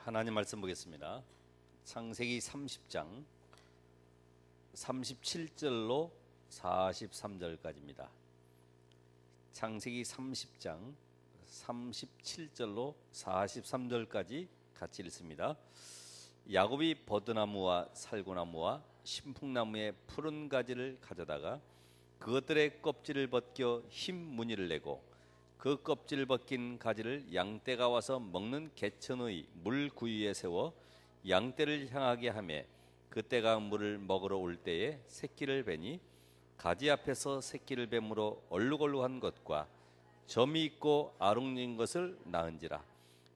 하나님 말씀 보겠습니다. 창세기 30장 37절로 43절까지입니다. 창세기 30장 37절로 43절까지 같이 읽습니다. 야곱이 버드나무와 살구나무와 신풍나무의 푸른 가지를 가져다가 그것들의 껍질을 벗겨 흰 무늬를 내고 그 껍질을 벗긴 가지를 양떼가 와서 먹는 개천의 물 구유에 세워 양떼를 향하게 하며 그떼가 물을 먹으러 올 때에 새끼를 베니 가지 앞에서 새끼를 뱀으로 얼룩얼룩한 것과 점이 있고 아롱진 것을 낳은지라.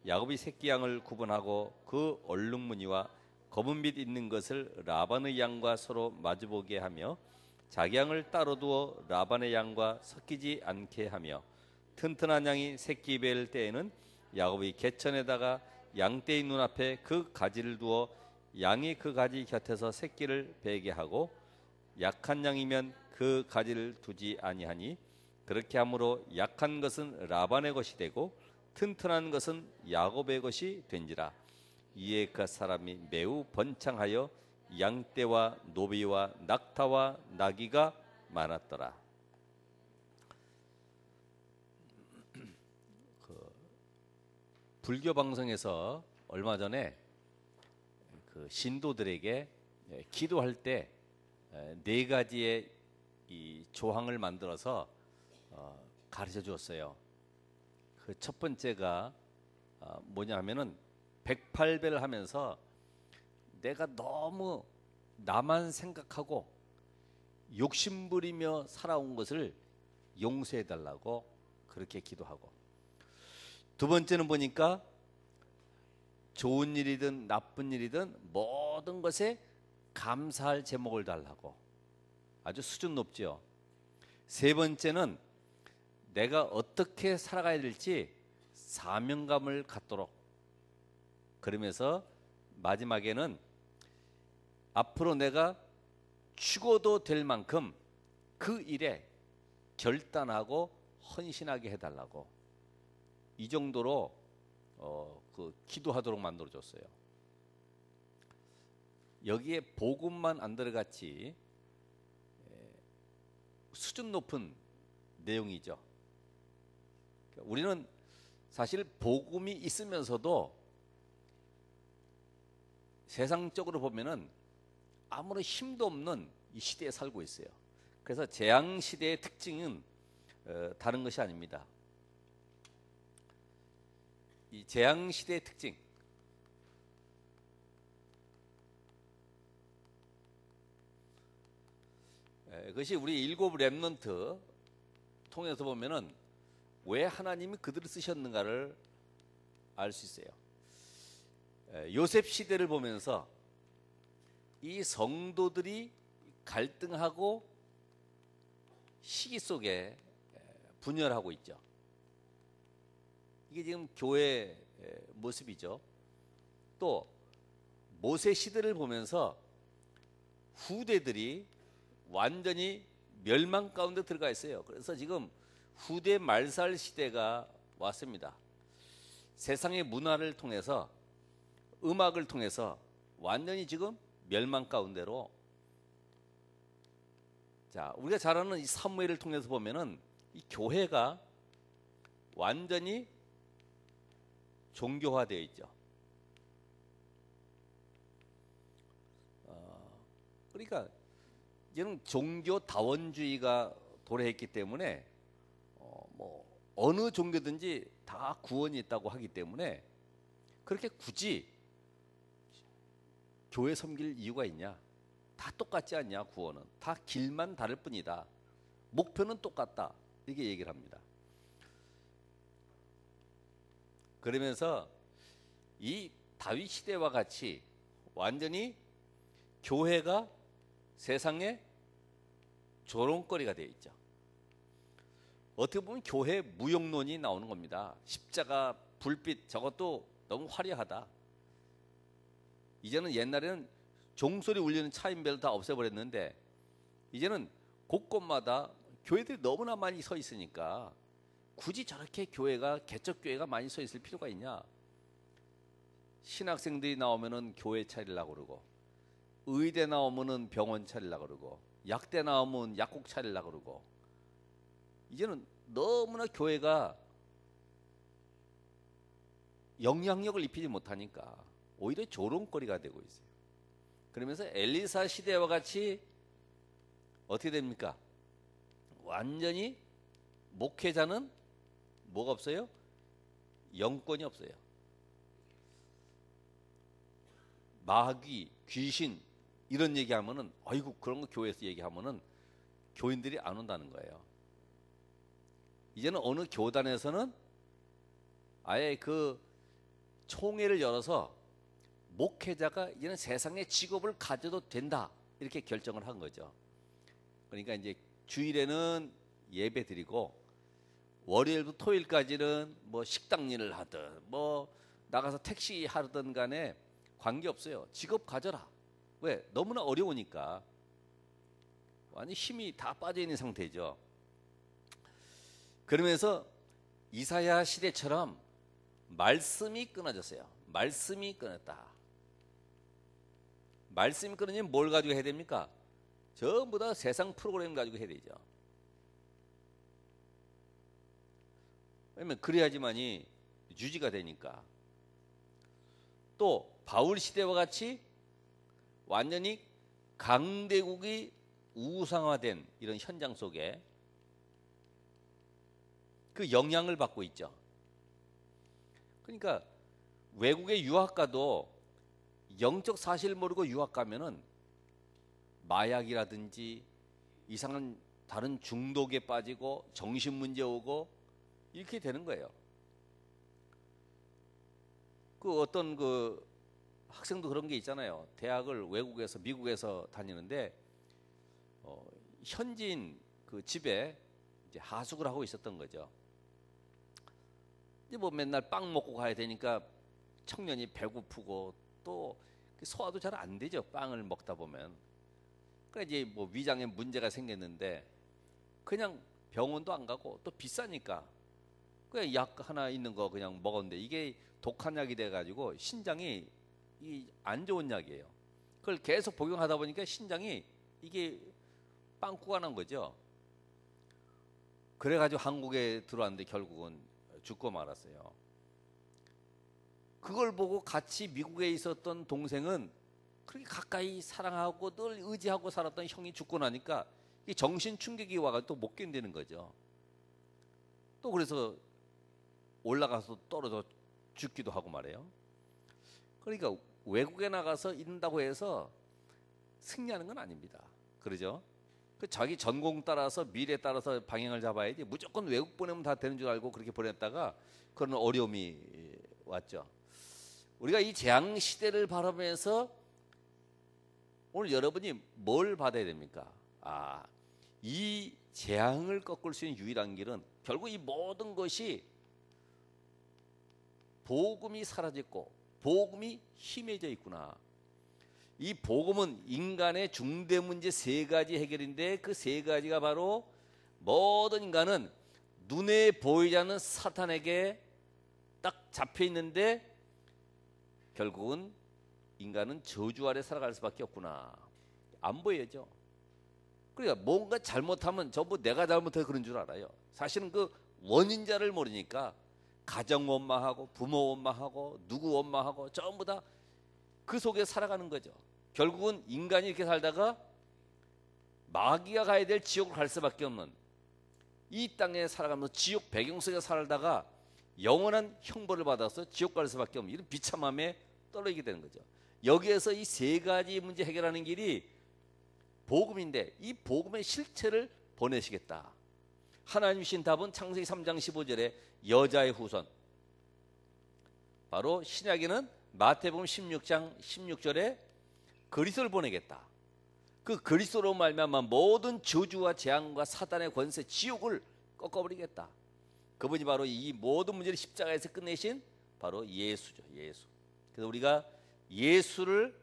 야곱이 새끼 양을 구분하고 그 얼룩무늬와 검은빛 있는 것을 라반의 양과 서로 마주보게 하며 자기 양을 따로 두어 라반의 양과 섞이지 않게 하며 튼튼한 양이 새끼 뵐 때에는 야곱이 개천에다가 양떼의 눈앞에 그 가지를 두어 양이 그 가지 곁에서 새끼를 베게 하고 약한 양이면 그 가지를 두지 아니하니 그렇게 함으로 약한 것은 라반의 것이 되고 튼튼한 것은 야곱의 것이 된지라. 이에 그 사람이 매우 번창하여 양떼와 노비와 낙타와 나귀가 많았더라. 불교 방송에서 얼마 전에 그 신도들에게 기도할 때 네 가지의 이 조항을 만들어서 가르쳐 주었어요. 그 첫 번째가 뭐냐 하면은 108배를 하면서 내가 너무 나만 생각하고 욕심부리며 살아온 것을 용서해 달라고 그렇게 기도하고, 두 번째는 보니까 좋은 일이든 나쁜 일이든 모든 것에 감사할 제목을 달라고, 아주 수준 높죠. 세 번째는 내가 어떻게 살아가야 될지 사명감을 갖도록, 그러면서 마지막에는 앞으로 내가 죽어도 될 만큼 그 일에 결단하고 헌신하게 해달라고, 이 정도로 그 기도하도록 만들어줬어요. 여기에 복음만 안 들어갔지 수준 높은 내용이죠. 우리는 사실 복음이 있으면서도 세상적으로 보면은 아무런 힘도 없는 이 시대에 살고 있어요. 그래서 재앙 시대의 특징은 다른 것이 아닙니다. 이 재앙 시대의 특징, 그것이 우리 일곱 렘넌트 통해서 보면은 왜 하나님이 그들을 쓰셨는가를 알 수 있어요. 요셉 시대를 보면서 이 성도들이 갈등하고 시기 속에 분열하고 있죠. 이게 지금 교회의 모습이죠. 또 모세 시대를 보면서 후대들이 완전히 멸망 가운데 들어가 있어요. 그래서 지금 후대 말살 시대가 왔습니다. 세상의 문화를 통해서, 음악을 통해서 완전히 지금 멸망 가운데로, 자, 우리가 잘 아는 이 사무엘을 통해서 보면은 이 교회가 완전히 종교화되어 있죠. 그러니까 이제는 종교 다원주의가 도래했기 때문에 뭐 어느 종교든지 다 구원이 있다고 하기 때문에 그렇게 굳이 교회 섬길 이유가 있냐? 다 똑같지 않냐? 구원은 다 길만 다를 뿐이다. 목표는 똑같다. 이렇게 얘기를 합니다. 그러면서 이 다윗 시대와 같이 완전히 교회가 세상에 조롱거리가 되어 있죠. 어떻게 보면 교회 무용론이 나오는 겁니다. 십자가, 불빛, 저것도 너무 화려하다. 이제는, 옛날에는 종소리 울리는 차인벨을 다 없애버렸는데 이제는 곳곳마다 교회들이 너무나 많이 서 있으니까 굳이 저렇게 교회가, 개척교회가 많이 서 있을 필요가 있냐? 신학생들이 나오면은 교회 차리려고 그러고, 의대 나오면은 병원 차리려고 그러고, 약대 나오면 약국 차리려고 그러고, 이제는 너무나 교회가 영향력을 입히지 못하니까 오히려 조롱거리가 되고 있어요. 그러면서 엘리사 시대와 같이 어떻게 됩니까? 완전히 목회자는 뭐가 없어요? 영권이 없어요. 마귀, 귀신 이런 얘기하면은 아이고 그런 거 교회에서 얘기하면은 교인들이 안 온다는 거예요. 이제는 어느 교단에서는 아예 그 총회를 열어서 목회자가 이제는 세상의 직업을 가져도 된다 이렇게 결정을 한 거죠. 그러니까 이제 주일에는 예배 드리고 월요일부터 토요일까지는 뭐 식당 일을 하든 뭐 나가서 택시 하든 간에 관계없어요. 직업 가져라. 왜? 너무나 어려우니까. 완전 힘이 다 빠져 있는 상태죠. 그러면서 이사야 시대처럼 말씀이 끊어졌어요. 말씀이 끊었다. 말씀이 끊어지면 뭘 가지고 해야 됩니까? 전부 다 세상 프로그램 가지고 해야 되죠. 왜냐면 그래야지만이 유지가 되니까. 또 바울 시대와 같이 완전히 강대국이 우상화된 이런 현장 속에 그 영향을 받고 있죠. 그러니까 외국의 유학 가도 영적 사실을 모르고 유학 가면은 마약이라든지 이상한 다른 중독에 빠지고 정신 문제 오고 이렇게 되는 거예요. 그 어떤 그 학생도 그런 게 있잖아요. 대학을 외국에서 미국에서 다니는데 현지인 그 집에 이제 하숙을 하고 있었던 거죠. 이제 뭐 맨날 빵 먹고 가야 되니까 청년이 배고프고 또 소화도 잘 안 되죠. 빵을 먹다 보면. 그러니까 이제 뭐 위장에 문제가 생겼는데 그냥 병원도 안 가고 또 비싸니까 그냥 약 하나 있는 거 그냥 먹었는데 이게 독한 약이 돼가지고 신장이 이 안 좋은 약이에요. 그걸 계속 복용하다 보니까 신장이 이게 빵꾸가 난 거죠. 그래가지고 한국에 들어왔는데 결국은 죽고 말았어요. 그걸 보고 같이 미국에 있었던 동생은 그렇게 가까이 사랑하고 늘 의지하고 살았던 형이 죽고 나니까 이 정신 충격이 와가지고 또 못 견디는 거죠. 또 그래서 올라가서 떨어져 죽기도 하고 말이에요. 그러니까 외국에 나가서 있는다고 해서 승리하는 건 아닙니다. 그러죠? 그 자기 전공 따라서 미래 따라서 방향을 잡아야지 무조건 외국 보내면 다 되는 줄 알고 그렇게 보냈다가 그런 어려움이 왔죠. 우리가 이 재앙 시대를 바라보면서 오늘 여러분이 뭘 받아야 됩니까? 이 재앙을 꺾을 수 있는 유일한 길은 결국 이 모든 것이 복음이 사라졌고 복음이 힘해져 있구나. 이 복음은 인간의 중대 문제 세 가지 해결인데 그 세 가지가 바로 모든 인간은 눈에 보이지 않는 사탄에게 딱 잡혀 있는데 결국은 인간은 저주 아래 살아갈 수밖에 없구나. 안 보여죠. 그러니까 뭔가 잘못하면 전부 내가 잘못해서 그런 줄 알아요. 사실은 그 원인자를 모르니까 가정 원망하고 부모 원망하고 누구 원망하고 전부 다 그 속에 살아가는 거죠. 결국은 인간이 이렇게 살다가 마귀가 가야 될 지옥을 갈 수밖에 없는 이 땅에 살아가면서 지옥 배경 속에 살다가 영원한 형벌을 받아서 지옥 갈 수밖에 없는 이런 비참함에 떨어지게 되는 거죠. 여기에서 이 세 가지 문제 해결하는 길이 복음인데 이 복음의 실체를 보내시겠다. 하나님 주신 답은 창세기 3장 15절에 여자의 후손. 바로 신약에는 마태복음 16장 16절에 그리스도를 보내겠다. 그 그리스도로 말미암아 모든 저주와 재앙과 사단의 권세 지옥을 꺾어버리겠다. 그분이 바로 이 모든 문제를 십자가에서 끝내신 바로 예수죠. 예수. 그래서 우리가 예수를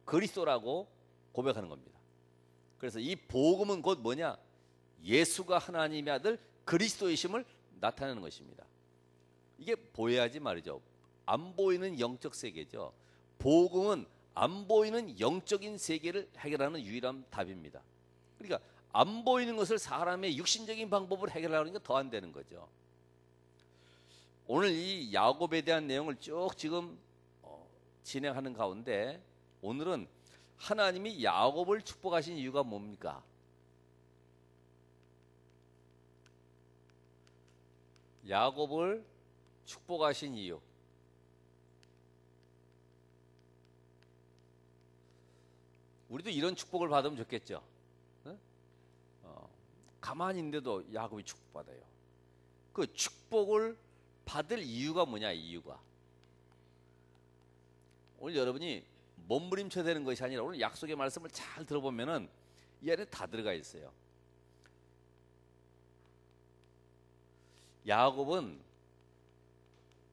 그리스도라고 고백하는 겁니다. 그래서 이 복음은 곧 뭐냐? 예수가 하나님의 아들 그리스도이심을 나타내는 것입니다. 이게 보여야지 말이죠. 안 보이는 영적 세계죠. 복음은 안 보이는 영적인 세계를 해결하는 유일한 답입니다. 그러니까 안 보이는 것을 사람의 육신적인 방법으로 해결하는 게 더 안 되는 거죠. 오늘 이 야곱에 대한 내용을 쭉 지금 진행하는 가운데 오늘은 하나님이 야곱을 축복하신 이유가 뭡니까? 야곱을 축복하신 이유. 우리도 이런 축복을 받으면 좋겠죠. 네? 가만히 있는데도 야곱이 축복받아요. 그 축복을 받을 이유가 뭐냐, 이유가. 오늘 여러분이 몸부림쳐야 되는 것이 아니라 오늘 약속의 말씀을 잘 들어보면은 이 안에 다 들어가 있어요. 야곱은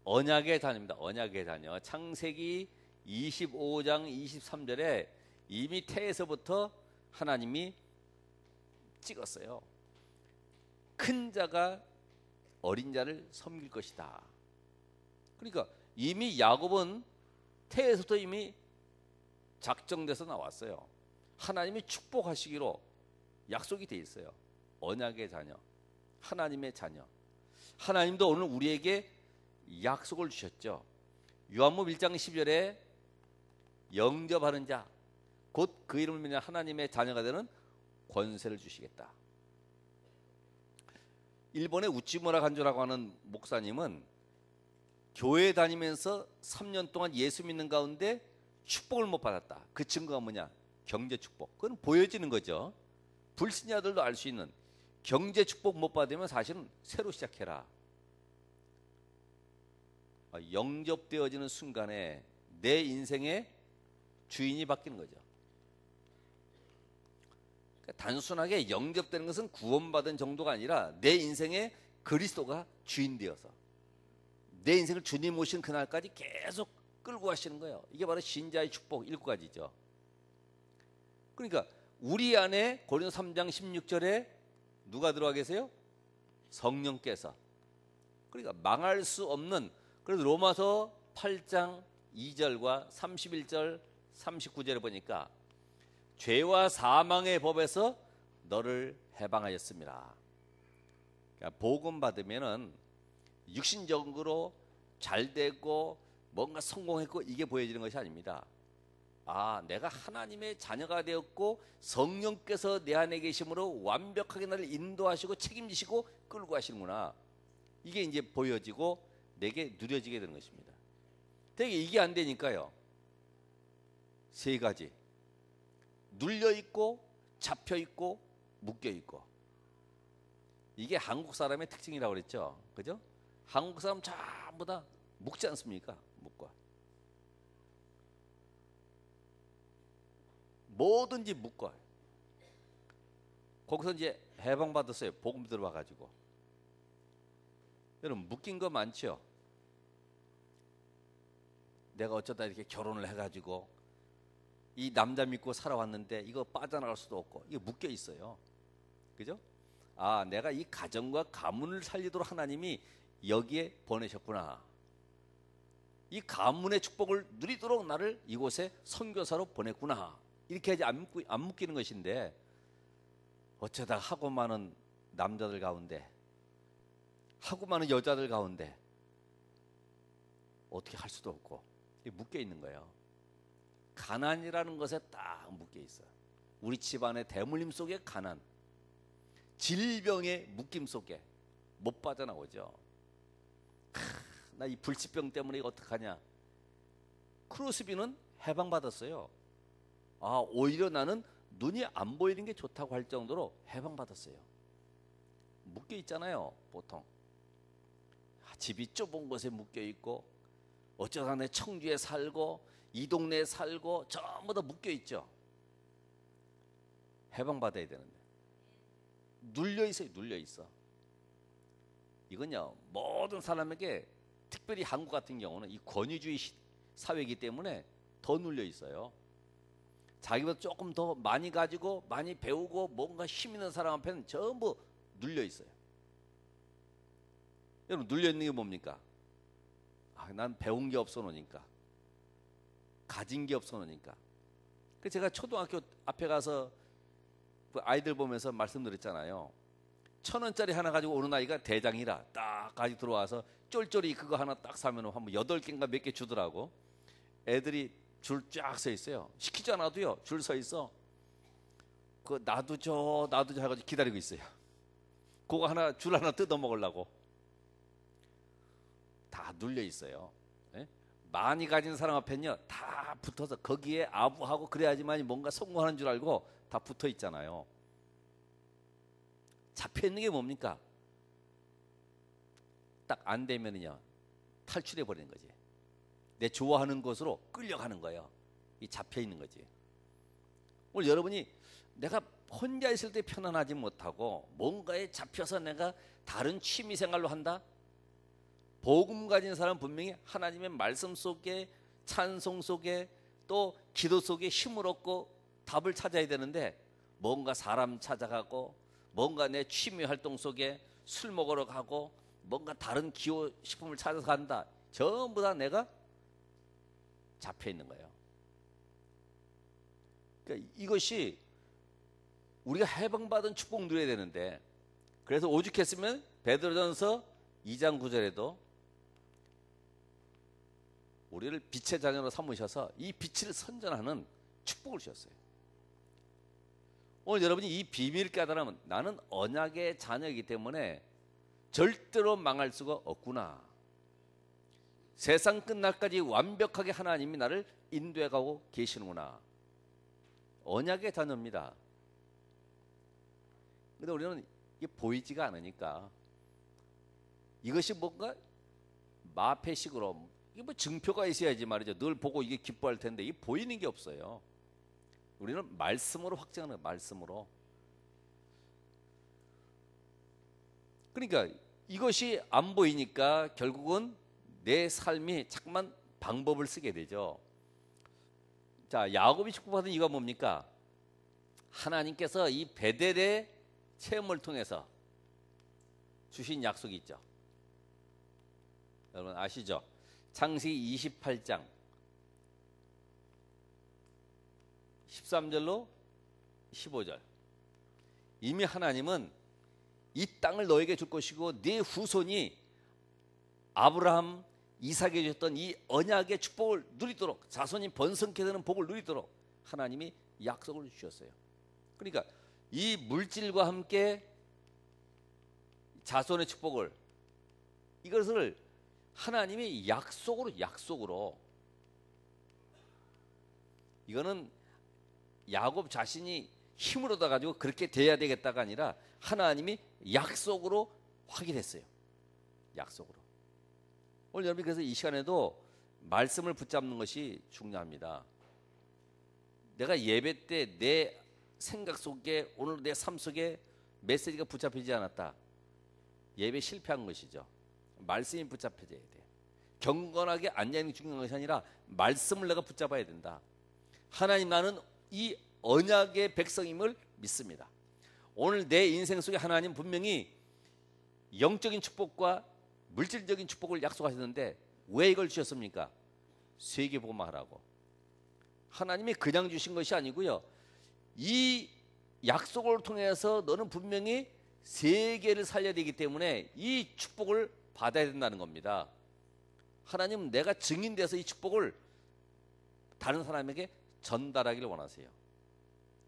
언약의 단입니다. 언약의 단이요. 창세기 25장 23절에 이미 태에서부터 하나님이 찍었어요. 큰 자가 어린 자를 섬길 것이다. 그러니까 이미 야곱은 태에서부터 이미 작정돼서 나왔어요. 하나님이 축복하시기로 약속이 돼 있어요. 언약의 자녀, 하나님의 자녀. 하나님도 오늘 우리에게 약속을 주셨죠. 요한복음 1장 10절에 영접하는 자, 곧 그 이름을 믿는 하나님의 자녀가 되는 권세를 주시겠다. 일본의 우치무라 간조라고 하는 목사님은 교회 다니면서 3년 동안 예수 믿는 가운데 축복을 못 받았다. 그 증거가 뭐냐? 경제 축복. 그건 보여지는 거죠. 불신자들도 알 수 있는 경제 축복 못 받으면 사실은 새로 시작해라. 영접되어지는 순간에 내 인생의 주인이 바뀌는 거죠. 그러니까 단순하게 영접되는 것은 구원받은 정도가 아니라 내 인생의 그리스도가 주인 되어서 내 인생을 주님 오신 그날까지 계속 끌고 가시는 거예요. 이게 바로 신자의 축복 7가지죠. 그러니까 우리 안에 고린도 3장 16절에 누가 들어와 계세요? 성령께서. 그러니까 망할 수 없는, 그래서 로마서 8장 2절과 31절 39절에 보니까 죄와 사망의 법에서 너를 해방하였습니다. 그러니까 복음 받으면은 육신적으로 잘 되고 뭔가 성공했고 이게 보여지는 것이 아닙니다. 아, 내가 하나님의 자녀가 되었고 성령께서 내 안에 계심으로 완벽하게 나를 인도하시고 책임지시고 끌고 가시는구나. 이게 이제 보여지고 내게 누려지게 되는 것입니다. 되게 이게 안 되니까요. 3가지. 눌려 있고 잡혀 있고 묶여 있고. 이게 한국 사람의 특징이라고 그랬죠. 그죠? 한국 사람 전부 다 묶지 않습니까? 묶어. 뭐든지 묶어. 거기서 이제 해방받았어요. 복음 들어와가지고. 여러분 묶인 거 많죠? 내가 어쩌다 이렇게 결혼을 해가지고 이 남자 믿고 살아왔는데 이거 빠져나갈 수도 없고 이게 묶여 있어요. 그죠? 아, 내가 이 가정과 가문을 살리도록 하나님이 여기에 보내셨구나. 이 가문의 축복을 누리도록 나를 이곳에 선교사로 보냈구나. 이렇게 하지 안 묶이는 것인데 어쩌다 하고 많은 남자들 가운데 하고 많은 여자들 가운데 어떻게 할 수도 없고 묶여 있는 거예요. 가난이라는 것에 딱 묶여 있어요. 우리 집안의 대물림 속에 가난, 질병의 묶임 속에 못 빠져나오죠. 나 이 불치병 때문에 이거 어떡하냐. 크로스비는 해방받았어요. 아, 오히려 나는 눈이 안 보이는 게 좋다고 할 정도로 해방받았어요. 묶여 있잖아요, 보통. 집이 좁은 곳에 묶여 있고 어쩌다 내 청주에 살고 이 동네에 살고 전부 다 묶여 있죠. 해방받아야 되는데 눌려 있어요. 눌려 있어. 이건요 모든 사람에게, 특별히 한국 같은 경우는 이 권위주의 사회이기 때문에 더 눌려 있어요. 자기보다 조금 더 많이 가지고 많이 배우고 뭔가 힘 있는 사람 앞에는 전부 눌려 있어요. 여러분 눌려 있는 게 뭡니까? 난 배운 게 없어 놓으니까, 가진 게 없어 놓으니까. 그 제가 초등학교 앞에 가서 그 아이들 보면서 말씀드렸잖아요. 1,000원짜리 하나 가지고 오는 아이가 대장이라 딱 가지고 들어와서 쫄쫄이 그거 하나 딱 사면 한 8개인가 몇 개 주더라고. 애들이 줄 쫙 서 있어요. 시키지 않아도요, 줄 서 있어. 그 나도 줘 해가지고 기다리고 있어요. 그거 하나, 줄 하나 뜯어 먹으려고. 다 눌려 있어요. 예? 많이 가진 사람 앞에는요, 다 붙어서 거기에 아부하고 그래야지만 뭔가 성공하는 줄 알고 다 붙어 있잖아요. 잡혀 있는 게 뭡니까? 딱 안 되면은요, 탈출해 버리는 거지. 내 좋아하는 곳으로 끌려가는 거예요. 이 잡혀 있는 거지. 오늘 여러분이 내가 혼자 있을 때 편안하지 못하고 뭔가에 잡혀서 내가 다른 취미 생활로 한다? 복음 가진 사람은 분명히 하나님의 말씀 속에, 찬송 속에, 또 기도 속에 힘을 얻고 답을 찾아야 되는데, 뭔가 사람 찾아가고 뭔가 내 취미 활동 속에 술 먹으러 가고 뭔가 다른 기호식품을 찾아서 간다. 전부 다 내가 잡혀 있는 거예요. 그러니까 이것이 우리가 해방받은 축복 누려야 되는데, 그래서 오죽했으면 베드로전서 2장 9절에도 우리를 빛의 자녀로 삼으셔서 이 빛을 선전하는 축복을 주셨어요. 오늘 여러분이 이 비밀을 깨달으면 나는 언약의 자녀이기 때문에 절대로 망할 수가 없구나. 세상 끝날까지 완벽하게 하나님이 나를 인도해가고 계시는구나. 언약의 자녀입니다. 근데 우리는 이게 보이지가 않으니까, 이것이 뭔가 마패식으로, 이게 뭐 증표가 있어야지 말이죠. 늘 보고 이게 기뻐할 텐데 이게 보이는 게 없어요. 우리는 말씀으로 확증하는 거예요. 말씀으로. 그러니까 이것이 안 보이니까 결국은 내 삶이 자꾸만 방법을 쓰게 되죠. 자, 야곱이 축복받은 이유가 뭡니까? 하나님께서 이 베델의 체험을 통해서 주신 약속이 있죠. 여러분 아시죠? 창세기 28장 13절로 15절. 이미 하나님은 이 땅을 너에게 줄 것이고 네 후손이 아브라함, 이삭에게 주셨던 이 언약의 축복을 누리도록, 자손이 번성케 되는 복을 누리도록 하나님이 약속을 주셨어요. 그러니까 이 물질과 함께 자손의 축복을, 이것을 하나님이 약속으로, 이거는 야곱 자신이 힘을 얻어가지고 그렇게 돼야 되겠다가 아니라 하나님이 약속으로 확인했어요. 약속으로. 오늘 여러분 그래서 이 시간에도 말씀을 붙잡는 것이 중요합니다. 내가 예배 때 내 생각 속에, 오늘 내 삶 속에 메시지가 붙잡히지 않았다. 예배 실패한 것이죠. 말씀이 붙잡혀져야 돼. 경건하게 앉아있는 게 중요한 것이 아니라 말씀을 내가 붙잡아야 된다. 하나님, 나는 이 언약의 백성임을 믿습니다. 오늘 내 인생 속에 하나님 분명히 영적인 축복과 물질적인 축복을 약속하셨는데 왜 이걸 주셨습니까? 세계복음화 하라고. 하나님이 그냥 주신 것이 아니고요, 이 약속을 통해서 너는 분명히 세계를 살려야 되기 때문에 이 축복을 받아야 된다는 겁니다. 하나님은 내가 증인돼서 이 축복을 다른 사람에게 전달하기를 원하세요.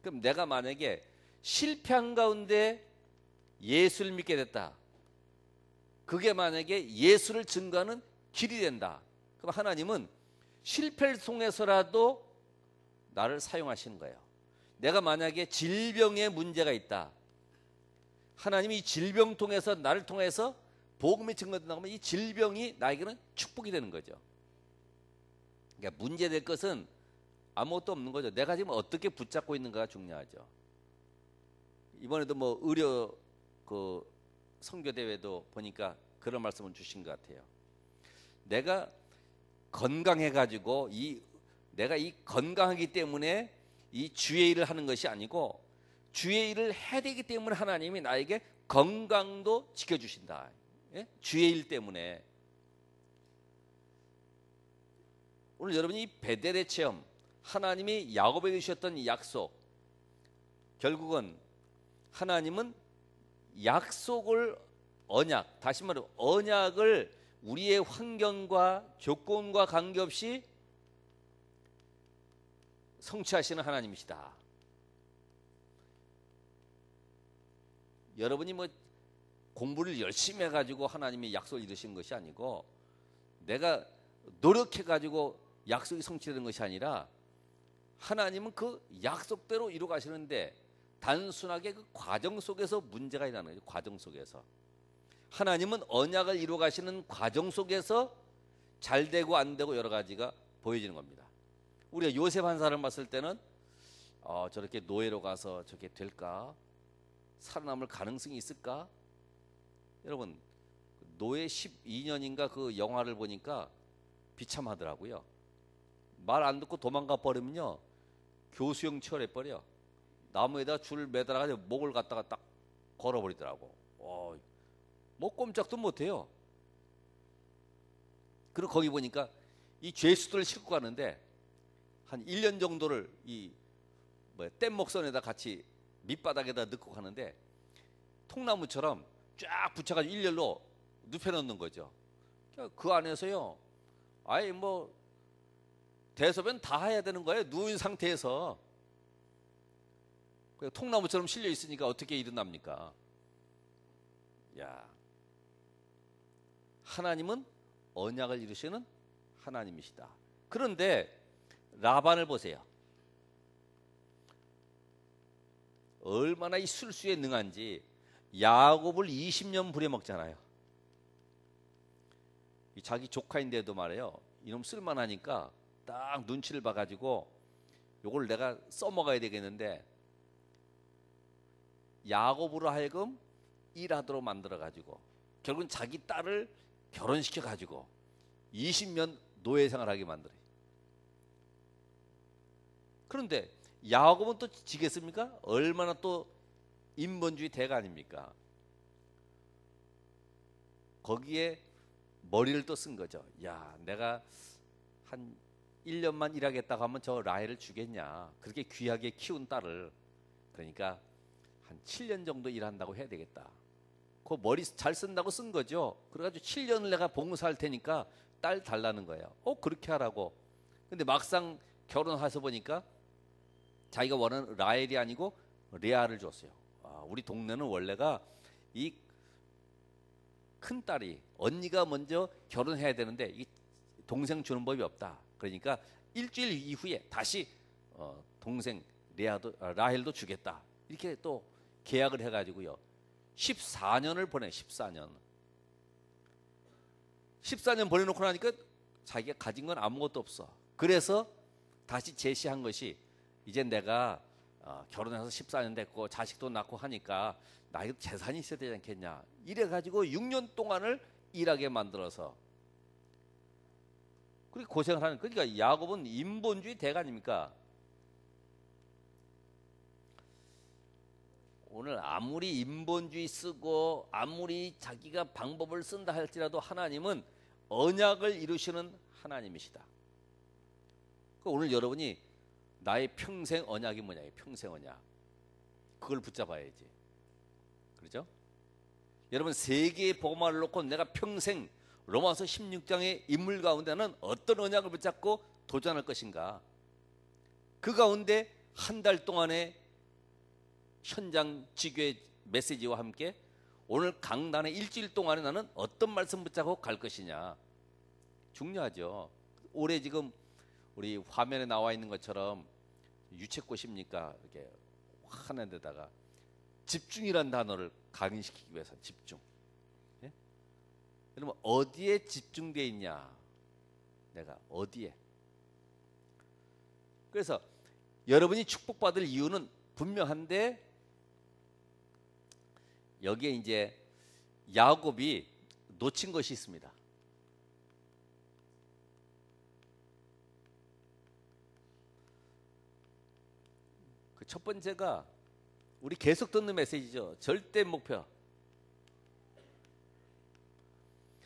그럼 내가 만약에 실패한 가운데 예수를 믿게 됐다, 그게 만약에 예수를 증거하는 길이 된다, 그럼 하나님은 실패를 통해서라도 나를 사용하시는 거예요. 내가 만약에 질병에 문제가 있다, 하나님이 이 질병 통해서 나를 통해서 복음이 증거된다고 하면 이 질병이 나에게는 축복이 되는 거죠. 그러니까 문제될 것은 아무것도 없는 거죠. 내가 지금 어떻게 붙잡고 있는가가 중요하죠. 이번에도 뭐 의료 그 선교 대회도 보니까 그런 말씀을 주신 것 같아요. 내가 건강해가지고 내가 이 건강하기 때문에 이 주의 일을 하는 것이 아니고, 주의 일을 해야 되기 때문에 하나님이 나에게 건강도 지켜주신다. 예? 주의 일 때문에. 오늘 여러분이 베델의 체험, 하나님이 야곱에게 주셨던 이 약속, 결국은 하나님은 약속을 언약, 다시 말해 언약을 우리의 환경과 조건과 관계없이 성취하시는 하나님이시다. 여러분이 뭐 공부를 열심히 해가지고 하나님이 약속을 이루신 것이 아니고 내가 노력해가지고 약속이 성취되는 것이 아니라 하나님은 그 약속대로 이루어 가시는데 단순하게 그 과정 속에서 문제가 일어나는 거죠. 과정 속에서 하나님은 언약을 이루어 가시는 과정 속에서 잘 되고 안 되고 여러 가지가 보여지는 겁니다. 우리가 요셉 한 사람을 봤을 때는 저렇게 노예로 가서 저게 될까? 살아남을 가능성이 있을까? 여러분 노예 12년인가 그 영화를 보니까 비참하더라고요. 말 안 듣고 도망가 버리면요 교수형 처리해 버려. 나무에다 줄을 매달아가지고 목을 갖다가 딱 걸어버리더라고. 뭐 꼼짝도 못해요. 그리고 거기 보니까 이 죄수들을 싣고 가는데 한 1년 정도를 이 뗏목선에다 같이 밑바닥에다 넣고 가는데 통나무처럼 쫙 붙여가지고 일렬로 눕혀놓는 거죠. 그 안에서요 아예 뭐 대소변 다 해야 되는 거예요. 누운 상태에서. 통나무처럼 실려 있으니까 어떻게 일어납니까? 야, 하나님은 언약을 이루시는 하나님이시다. 그런데 라반을 보세요. 얼마나 이 술수에 능한지 야곱을 20년 부려먹잖아요. 자기 조카인데도 말이에요. 이놈 쓸만하니까 딱 눈치를 봐가지고 요걸 내가 써먹어야 되겠는데 야곱으로 하여금 일하도록 만들어가지고 결국은 자기 딸을 결혼시켜가지고 20년 노예 생활하게 만들어요. 그런데 야곱은 또 지겠습니까? 얼마나 또 인본주의 대가 아닙니까? 거기에 머리를 또 쓴 거죠. 야, 내가 한 1년만 일하겠다고 하면 저 라헬을 주겠냐. 그렇게 귀하게 키운 딸을. 그러니까 한 7년 정도 일한다고 해야 되겠다. 그 머리 잘 쓴다고 쓴 거죠. 그래가지고 7년을 내가 봉사할 테니까 딸 달라는 거예요. 그렇게 하라고. 근데 막상 결혼해서 보니까 자기가 원하는 라헬이 아니고 레아를 줬어요. 우리 동네는 원래가 이 큰딸이 언니가 먼저 결혼해야 되는데 이 동생 주는 법이 없다. 그러니까 일주일 이후에 다시 동생 라헬도 주겠다. 이렇게 또 계약을 해가지고요. 14년을 보내. 14년 보내놓고 나니까 자기가 가진 건 아무것도 없어. 그래서 다시 제시한 것이 이제 내가 결혼해서 14년 됐고 자식도 낳고 하니까 나에게 재산이 있어야 되지 않겠냐. 이래가지고 6년 동안을 일하게 만들어서 그렇게 고생을 하는. 그러니까 야곱은 인본주의 대가 아닙니까? 오늘 아무리 인본주의 쓰고 아무리 자기가 방법을 쓴다 할지라도 하나님은 언약을 이루시는 하나님이시다. 오늘 여러분이 나의 평생 언약이 뭐냐? 평생 언약. 그걸 붙잡아야지. 그렇죠? 여러분 세계의 복음화를 놓고 내가 평생 로마서 16장의 인물 가운데는 어떤 언약을 붙잡고 도전할 것인가? 그 가운데 한 달 동안의 현장 지교의 메시지와 함께 오늘 강단의 일주일 동안에 나는 어떤 말씀 붙잡고 갈 것이냐. 중요하죠. 올해 지금 우리 화면에 나와 있는 것처럼 유채꽃입니까? 이렇게 하는 데다가 집중이라는 단어를 각인시키기 위해서 집중. 예? 여러분 어디에 집중되어 있냐? 내가 어디에? 그래서 여러분이 축복받을 이유는 분명한데 여기에 이제 야곱이 놓친 것이 있습니다. 그 첫 번째가 우리 계속 듣는 메시지죠. 절대 목표.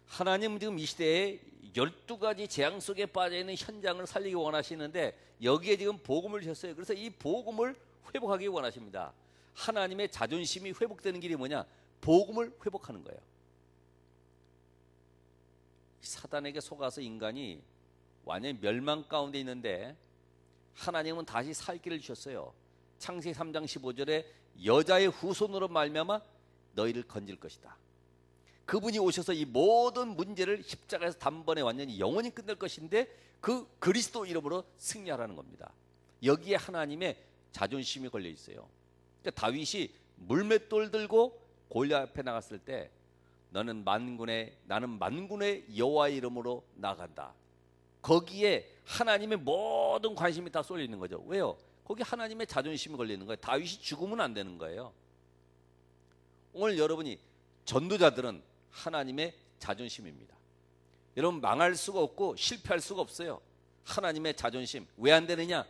하나님은 지금 이 시대에 12가지 재앙 속에 빠져있는 현장을 살리기 원하시는데 여기에 지금 복음을 주셨어요. 그래서 이 복음을 회복하기 원하십니다. 하나님의 자존심이 회복되는 길이 뭐냐? 복음을 회복하는 거예요. 사단에게 속아서 인간이 완전히 멸망 가운데 있는데 하나님은 다시 살 길을 주셨어요. 창세기 3장 15절에 여자의 후손으로 말미암아 너희를 건질 것이다. 그분이 오셔서 이 모든 문제를 십자가에서 단번에 완전히 영원히 끝낼 것인데 그 그리스도 이름으로 승리하라는 겁니다. 여기에 하나님의 자존심이 걸려 있어요. 그러니까 다윗이 물맷돌 들고 골리앗 앞에 나갔을 때 나는 만군의 여호와 이름으로 나간다. 거기에 하나님의 모든 관심이 다 쏠려 있는 거죠. 왜요? 거기 하나님의 자존심이 걸려 있는 거예요. 다윗이 죽으면 안 되는 거예요. 오늘 여러분이 전도자들은 하나님의 자존심입니다. 여러분 망할 수가 없고 실패할 수가 없어요. 하나님의 자존심. 왜 안 되느냐?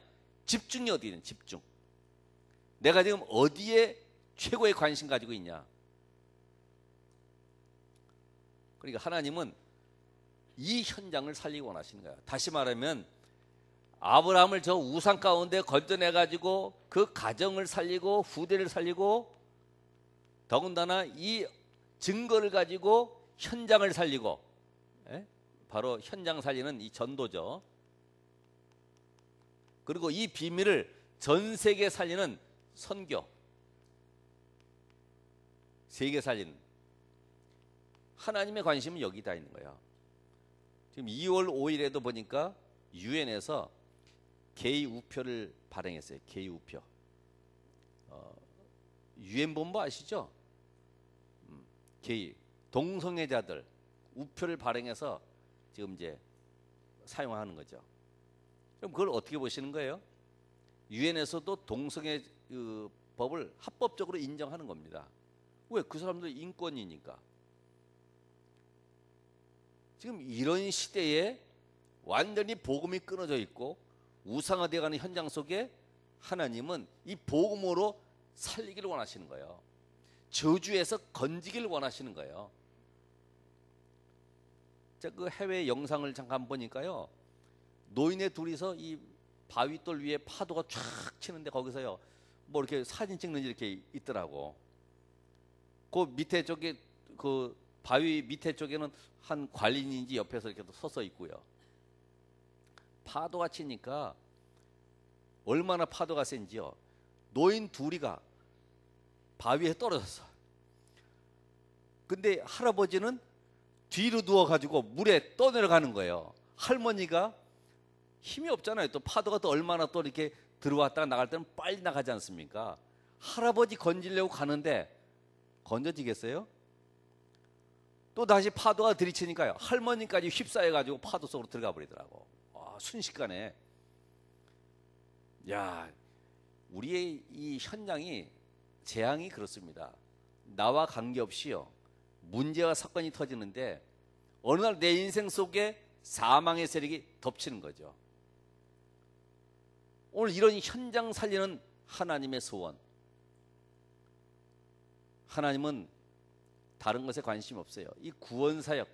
집중이 어디 있는 집중. 내가 지금 어디에 최고의 관심 가지고 있냐? 그러니까 하나님은 이 현장을 살리기 원하시는 거예요. 다시 말하면 아브라함을 저 우상 가운데 건져내 가지고 그 가정을 살리고 후대를 살리고 더군다나 이 증거를 가지고 현장을 살리고, 바로 현장 살리는 이 전도죠. 그리고 이 비밀을 전 세계에 살리는 선교, 세계 살리는 하나님의 관심은 여기다 있는 거예요. 지금 2월 5일에도 보니까 유엔에서 게이 우표를 발행했어요. 게이 우표. 유엔 본부 아시죠? 게이 동성애자들 우표를 발행해서 지금 이제 사용하는 거죠. 그럼 그걸 어떻게 보시는 거예요? 유엔에서도 동성애 법을 합법적으로 인정하는 겁니다. 왜? 그 사람들 인권이니까. 지금 이런 시대에 완전히 복음이 끊어져 있고 우상화되어가는 현장 속에 하나님은 이 복음으로 살리기를 원하시는 거예요. 저주에서 건지기를 원하시는 거예요. 제가 그 해외 영상을 잠깐 보니까요, 노인네 둘이서 이 바위돌 위에 파도가 쫙 치는데 거기서요 뭐 이렇게 사진 찍는 이렇게 있더라고. 그 밑에 쪽에 그 바위 밑에 쪽에는 한 관리인인지 옆에서 이렇게 서서 있고요. 파도가 치니까 얼마나 파도가 센지요. 노인 둘이가 바위에 떨어졌어. 근데 할아버지는 뒤로 누워가지고 물에 떠내려가는 거예요. 할머니가 힘이 없잖아요. 또 파도가 또 얼마나 또 이렇게 들어왔다가 나갈 때는 빨리 나가지 않습니까? 할아버지 건지려고 가는데 건져지겠어요? 또 다시 파도가 들이치니까요. 할머니까지 휩싸여가지고 파도 속으로 들어가 버리더라고. 순식간에. 야, 우리의 이 현장이 재앙이 그렇습니다. 나와 관계없이요. 문제와 사건이 터지는데 어느 날 내 인생 속에 사망의 세력이 덮치는 거죠. 오늘 이런 현장 살리는 하나님의 소원. 하나님은 다른 것에 관심 없어요. 이 구원 사역.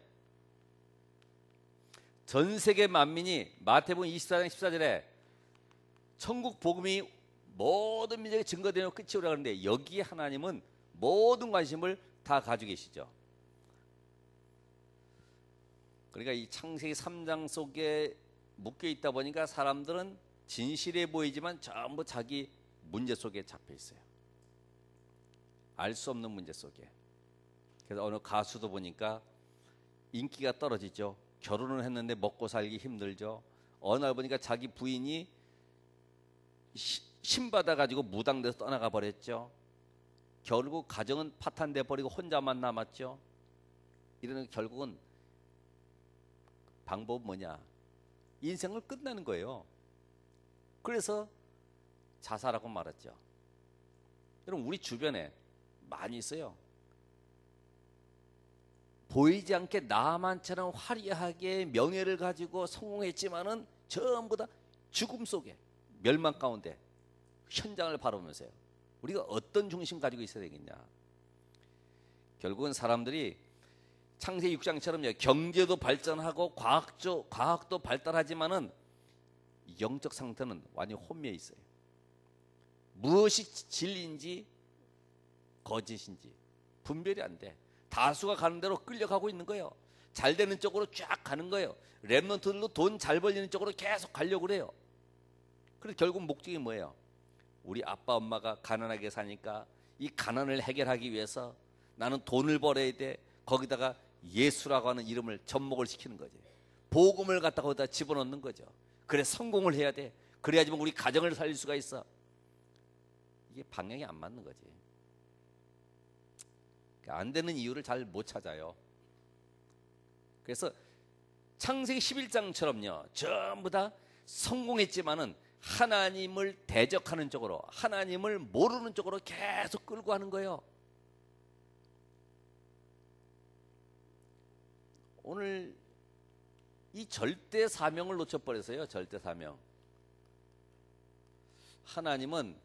전 세계 만민이 마태복음 24장 14절에 천국 복음이 모든 민족에 증거되며 끝이 오라 하는데 여기에 하나님은 모든 관심을 다 가지고 계시죠. 그러니까 이 창세기 3장 속에 묶여 있다 보니까 사람들은 진실해 보이지만 전부 자기 문제 속에 잡혀 있어요. 알 수 없는 문제 속에. 그래서 어느 가수도 보니까 인기가 떨어지죠. 결혼을 했는데 먹고 살기 힘들죠. 어느 날 보니까 자기 부인이 신받아 가지고 무당돼서 떠나가 버렸죠. 결국 가정은 파탄돼 버리고 혼자만 남았죠. 이러는 결국은 방법은 뭐냐? 인생을 끝내는 거예요. 그래서 자살하고 말았죠. 여러분 우리 주변에 많이 있어요. 보이지 않게 나만처럼 화려하게 명예를 가지고 성공했지만은 전부 다 죽음 속에 멸망 가운데 현장을 바라보면서요. 우리가 어떤 중심 가지고 있어야 되겠냐? 결국은 사람들이 창세기 6장처럼요. 경제도 발전하고 과학도 발달하지만은 영적 상태는 완전히 혼미해 있어요. 무엇이 진리인지 거짓인지 분별이 안 돼. 다수가 가는 대로 끌려가고 있는 거예요. 잘 되는 쪽으로 쫙 가는 거예요. 랩런트들도 돈 잘 벌리는 쪽으로 계속 가려고 그래요. 그래서 결국 목적이 뭐예요? 우리 아빠 엄마가 가난하게 사니까 이 가난을 해결하기 위해서 나는 돈을 벌어야 돼. 거기다가 예수라고 하는 이름을 접목을 시키는 거지. 복음을 갖다가 거기다 집어넣는 거죠. 그래 성공을 해야 돼. 그래야지만 우리 가정을 살릴 수가 있어. 이게 방향이 안 맞는 거지. 안 되는 이유를 잘 못 찾아요. 그래서 창세기 11장처럼요. 전부 다 성공했지만은 하나님을 대적하는 쪽으로, 하나님을 모르는 쪽으로 계속 끌고 가는 거예요. 오늘 이 절대 사명을 놓쳐버렸어요. 절대 사명. 하나님은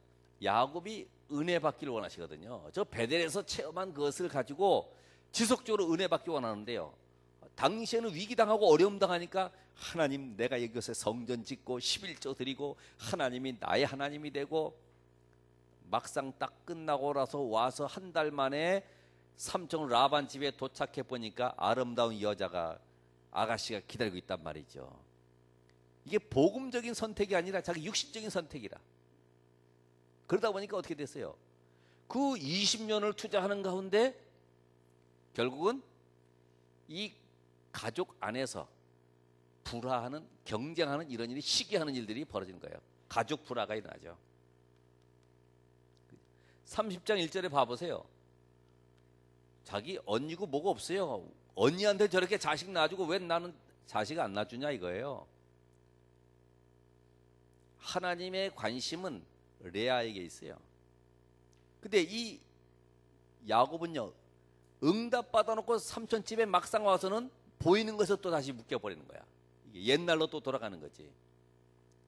야곱이 은혜 받기를 원하시거든요. 저 베델에서 체험한 그것을 가지고 지속적으로 은혜 받기 원하는데요. 당시에는 위기당하고 어려움 당하니까 하나님 내가 이곳에 성전 짓고 11조 드리고 하나님이 나의 하나님이 되고, 막상 딱 끝나고 나서 와서 한 달 만에 삼촌 라반 집에 도착해 보니까 아름다운 여자가, 아가씨가 기다리고 있단 말이죠. 이게 복음적인 선택이 아니라 자기 육신적인 선택이라. 그러다 보니까 어떻게 됐어요? 그 20년을 투자하는 가운데 결국은 이 가족 안에서 불화하는, 경쟁하는 이런 일이, 시기하는 일들이 벌어지는 거예요. 가족 불화가 일어나죠. 30장 1절에 봐보세요. 자기 언니고 뭐가 없어요. 언니한테 저렇게 자식 낳아주고 왜 나는 자식 안 낳아주냐 이거예요. 하나님의 관심은 레아에게 있어요. 근데 이 야곱은요, 응답 받아놓고 삼촌 집에 막상 와서는 보이는 것을 또 다시 묶여버리는 거야. 이게 옛날로 또 돌아가는 거지.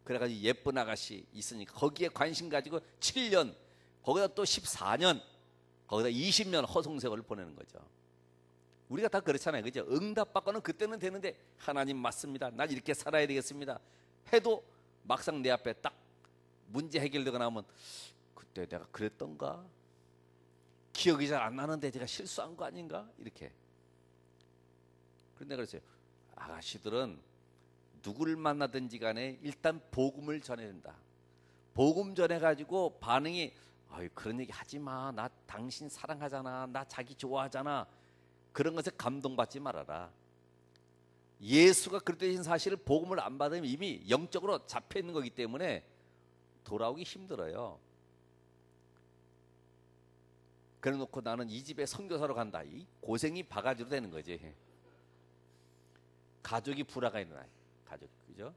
그래가지고 예쁜 아가씨 있으니까 거기에 관심 가지고 7년, 거기다 또 14년, 거기다 20년 허송세월을 보내는 거죠. 우리가 다 그렇잖아요. 그죠? 응답 받고는 그때는 되는데, 하나님 맞습니다, 난 이렇게 살아야 되겠습니다 해도 막상 내 앞에 딱 문제 해결되거나 하면, 그때 내가 그랬던가? 기억이 잘 안 나는데 제가 실수한 거 아닌가? 이렇게. 그런데 그랬어요. 아가씨들은 누구를 만나든지 간에 일단 복음을 전해야 된다. 복음 전해가지고 반응이, 아유 그런 얘기 하지 마, 나 당신 사랑하잖아, 나 자기 좋아하잖아, 그런 것에 감동받지 말아라. 예수가 그랬다는 사실을 복음을 안 받으면 이미 영적으로 잡혀 있는 거기 때문에 돌아오기 힘들어요. 그래 놓고 나는 이 집에 선교사로 간다, 이 고생이 바가지로 되는 거지. 가족이 불화가 일어나요. 가족, 그죠?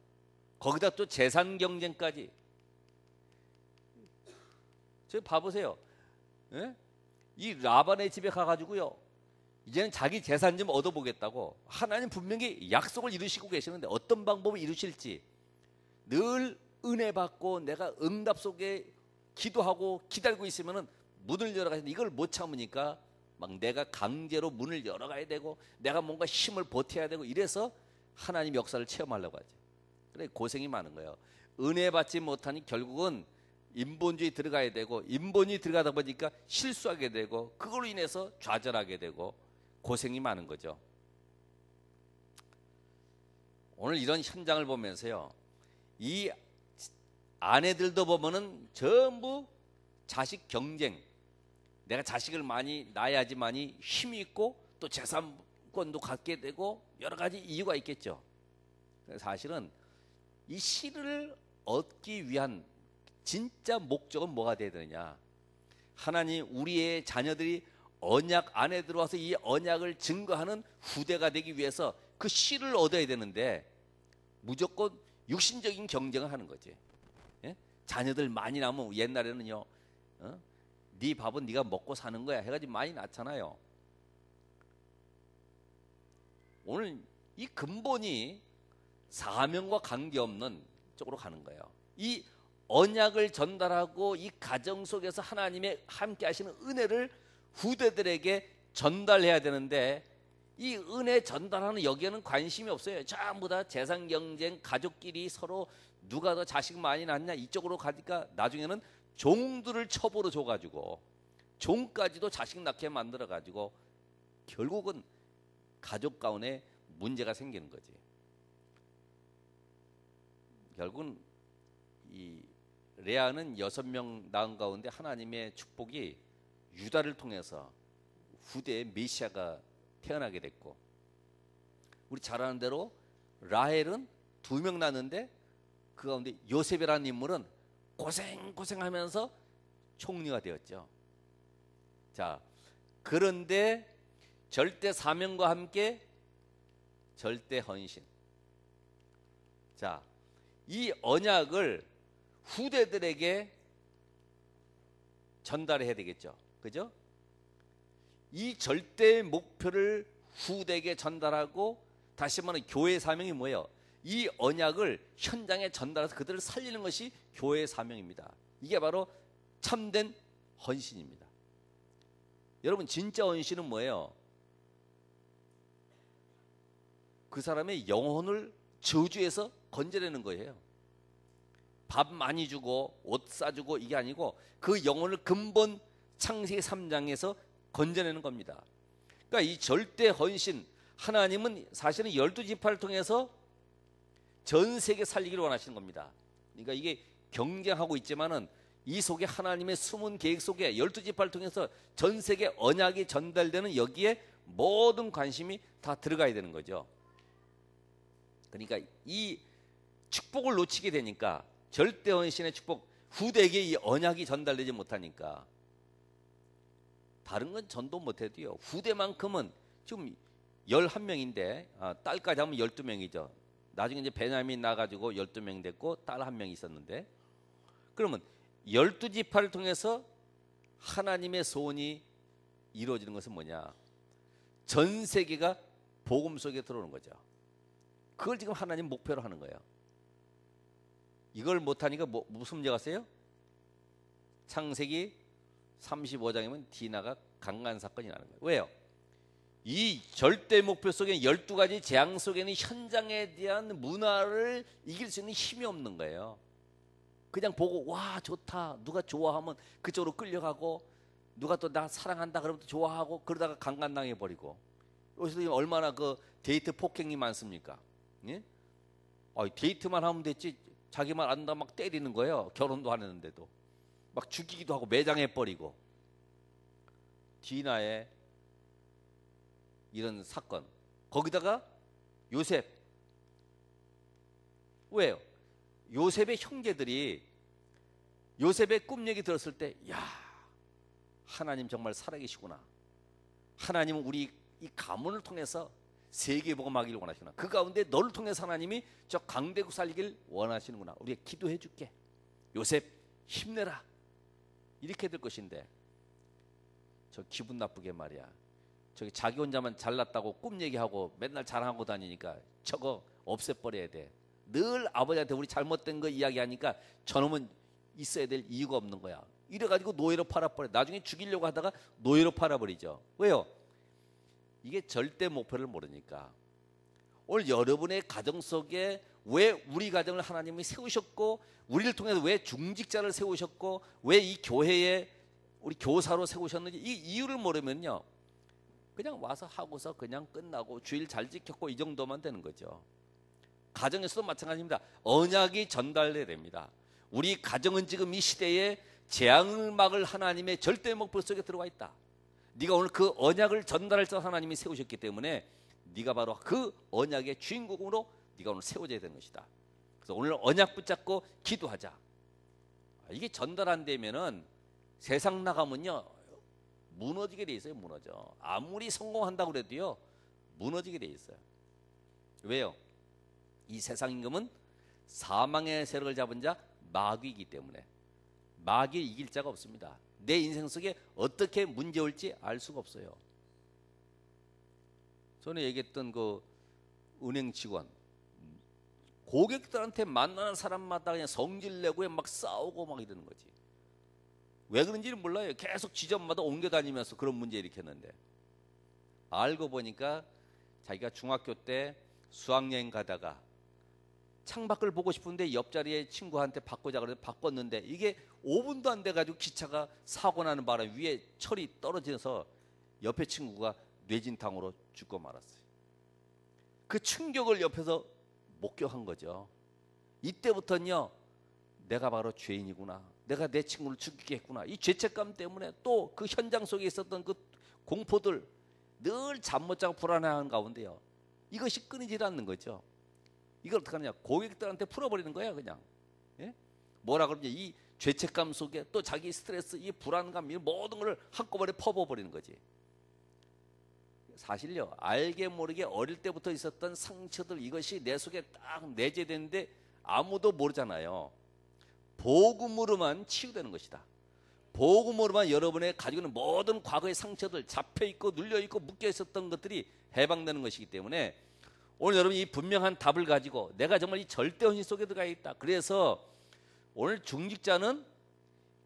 거기다 또 재산 경쟁까지. 저 봐보세요. 예? 이 라반의 집에 가가지고요, 이제는 자기 재산 좀 얻어보겠다고, 하나님 분명히 약속을 이루시고 계시는데 어떤 방법을 이루실지 늘 은혜 받고 내가 응답 속에 기도하고 기다리고 있으면은 문을 열어가야 되는데, 이걸 못 참으니까 막 내가 강제로 문을 열어가야 되고 내가 뭔가 힘을 보태야 되고, 이래서 하나님 역사를 체험하려고 하죠. 그래 고생이 많은 거예요. 은혜 받지 못하니 결국은 인본주의 들어가야 되고, 인본주의 들어가다 보니까 실수하게 되고, 그걸로 인해서 좌절하게 되고 고생이 많은 거죠. 오늘 이런 현장을 보면서요, 이 아내들도 보면은 전부 자식 경쟁, 내가 자식을 많이 낳아야지만이 힘이 있고 또 재산권도 갖게 되고 여러 가지 이유가 있겠죠. 사실은 이 씨를 얻기 위한 진짜 목적은 뭐가 되어야 되느냐? 하나님, 우리의 자녀들이 언약 안에 들어와서 이 언약을 증거하는 후대가 되기 위해서 그 씨를 얻어야 되는데, 무조건 육신적인 경쟁을 하는 거지. 예? 자녀들 많이 낳으면, 옛날에는요, 네 밥은 네가 먹고 사는 거야 해가지고 많이 낳잖아요. 오늘 이 근본이 사명과 관계없는 쪽으로 가는 거예요. 이 언약을 전달하고 이 가정 속에서 하나님의 함께 하시는 은혜를 후대들에게 전달해야 되는데, 이 은혜 전달하는 여기에는 관심이 없어요. 전부 다 재산 경쟁, 가족끼리 서로 누가 더 자식 많이 낳냐 이쪽으로 가니까 나중에는 종들을 첩으로 줘가지고 종까지도 자식 낳게 만들어가지고 결국은 가족 가운데 문제가 생기는 거지. 결국은 이 레아는 6명 낳은 가운데 하나님의 축복이 유다를 통해서 후대의 메시아가 태어나게 됐고, 우리 잘 아는 대로 라헬은 2명 낳았는데 그 가운데 요셉이라는 인물은 고생하면서 총리가 되었죠. 자, 그런데 절대 사명과 함께 절대 헌신. 자, 이 언약을 후대들에게 전달해야 되겠죠. 그죠? 이 절대 목표를 후대에게 전달하고, 다시 말하면 교회의 사명이 뭐예요? 이 언약을 현장에 전달해서 그들을 살리는 것이 교회의 사명입니다. 이게 바로 참된 헌신입니다. 여러분, 진짜 헌신은 뭐예요? 그 사람의 영혼을 저주에서 건져내는 거예요. 밥 많이 주고 옷 싸주고 이게 아니고 그 영혼을 근본 창세기 3장에서 건져내는 겁니다. 그러니까 이 절대 헌신, 하나님은 사실은 12지파를 통해서 전 세계 살리기를 원하시는 겁니다. 그러니까 이게 경쟁하고 있지만은 이 속에 하나님의 숨은 계획 속에 12지파를 통해서 전 세계 언약이 전달되는 여기에 모든 관심이 다 들어가야 되는 거죠. 그러니까 이 축복을 놓치게 되니까, 절대 헌신의 축복, 후대에게 이 언약이 전달되지 못하니까 다른 건 전도 못해도요, 후대만큼은 지금 11명인데 딸까지 하면 12명이죠. 나중에 이제 베냐민 나가지고 12명 됐고 딸 1명 있었는데, 그러면 12지파를 통해서 하나님의 소원이 이루어지는 것은 뭐냐? 전 세계가 복음 속에 들어오는 거죠. 그걸 지금 하나님 목표로 하는 거예요. 이걸 못하니까 무슨 문제가 있어요? 창세기 35장이면 디나가 강간 사건이 나는 거예요. 왜요? 이 절대 목표 속에 12가지 재앙 속에는 현장에 대한 문화를 이길 수 있는 힘이 없는 거예요. 그냥 보고 와 좋다, 누가 좋아하면 그쪽으로 끌려가고, 누가 또 나 사랑한다 그러면 또 좋아하고, 그러다가 강간당해 버리고. 여기서 얼마나 그 데이트 폭행이 많습니까? 예? 데이트만 하면 됐지 자기 말 안 한다 막 때리는 거예요. 결혼도 안 했는데도 막 죽이기도 하고 매장해 버리고. 디나의 이런 사건, 거기다가 요셉, 왜요? 요셉의 형제들이 요셉의 꿈 얘기 들었을 때, 야, 하나님 정말 살아계시구나, 하나님은 우리 이 가문을 통해서 세계 복음하기를 원하시구나, 그 가운데 너를 통해서 하나님이 저 강대국 살리길 원하시는구나, 우리가 기도해 줄게, 요셉 힘내라, 이렇게 될 것인데, 저 기분 나쁘게 말이야, 저기 자기 혼자만 잘났다고 꿈 얘기하고 맨날 자랑하고 다니니까 저거 없애버려야 돼. 늘 아버지한테 우리 잘못된 거 이야기하니까 저놈은 있어야 될 이유가 없는 거야. 이래가지고 노예로 팔아버려. 나중에 죽이려고 하다가 노예로 팔아버리죠. 왜요? 이게 절대 목표를 모르니까. 오늘 여러분의 가정 속에 왜 우리 가정을 하나님이 세우셨고, 우리를 통해서 왜 중직자를 세우셨고, 왜 이 교회에 우리 교사로 세우셨는지 이 이유를 모르면요, 그냥 와서 하고서 그냥 끝나고 주일 잘 지켰고 이 정도만 되는 거죠. 가정에서도 마찬가지입니다. 언약이 전달돼야 됩니다. 우리 가정은 지금 이 시대에 재앙을 막을 하나님의 절대 목표 속에 들어와 있다. 네가 오늘 그 언약을 전달할 때 하나님이 세우셨기 때문에 네가 바로 그 언약의 주인공으로 네가 오늘 세워져야 되는 것이다. 그래서 오늘 언약 붙잡고 기도하자. 이게 전달 안 되면은 세상 나가면요 무너지게 돼 있어요. 무너져. 아무리 성공한다고 그래도요 무너지게 돼 있어요. 왜요? 이 세상 임금은 사망의 세력을 잡은 자 마귀이기 때문에 마귀를 이길 자가 없습니다. 내 인생 속에 어떻게 문제 올지 알 수가 없어요. 전에 얘기했던 그 은행 직원, 고객들한테 만나는 사람마다 그냥 성질내고 막 싸우고 막 이러는 거지. 왜 그런지는 몰라요. 계속 지점마다 옮겨 다니면서 그런 문제 일으켰는데, 알고 보니까 자기가 중학교 때 수학여행 가다가 창밖을 보고 싶은데 옆자리에 친구한테 바꾸자 그래서 바꿨는데 이게 5분도 안 돼가지고 기차가 사고 나는 바람에 위에 철이 떨어져서 옆에 친구가 뇌진탕으로 죽고 말았어요. 그 충격을 옆에서 목격한 거죠. 이때부터는요, 내가 바로 죄인이구나, 내가 내 친구를 죽이게 했구나, 이 죄책감 때문에 또 그 현장 속에 있었던 그 공포들, 늘 잠 못 자고 불안해하는 가운데요, 이것이 끊이질 않는 거죠. 이걸 어떻게 하느냐, 고객들한테 풀어버리는 거야 그냥. 예? 뭐라 그러냐, 이 죄책감 속에 또 자기 스트레스, 이 불안감, 이 모든 걸 한꺼번에 퍼부어버리는 거지. 사실요, 알게 모르게 어릴 때부터 있었던 상처들, 이것이 내 속에 딱 내재되는데 아무도 모르잖아요. 복음으로만 치유되는 것이다. 복음으로만 여러분의 가지고 있는 모든 과거의 상처들, 잡혀있고 눌려있고 묶여있었던 것들이 해방되는 것이기 때문에 오늘 여러분 이 분명한 답을 가지고 내가 정말 이 절대 헌신 속에 들어가 있다. 그래서 오늘 중직자는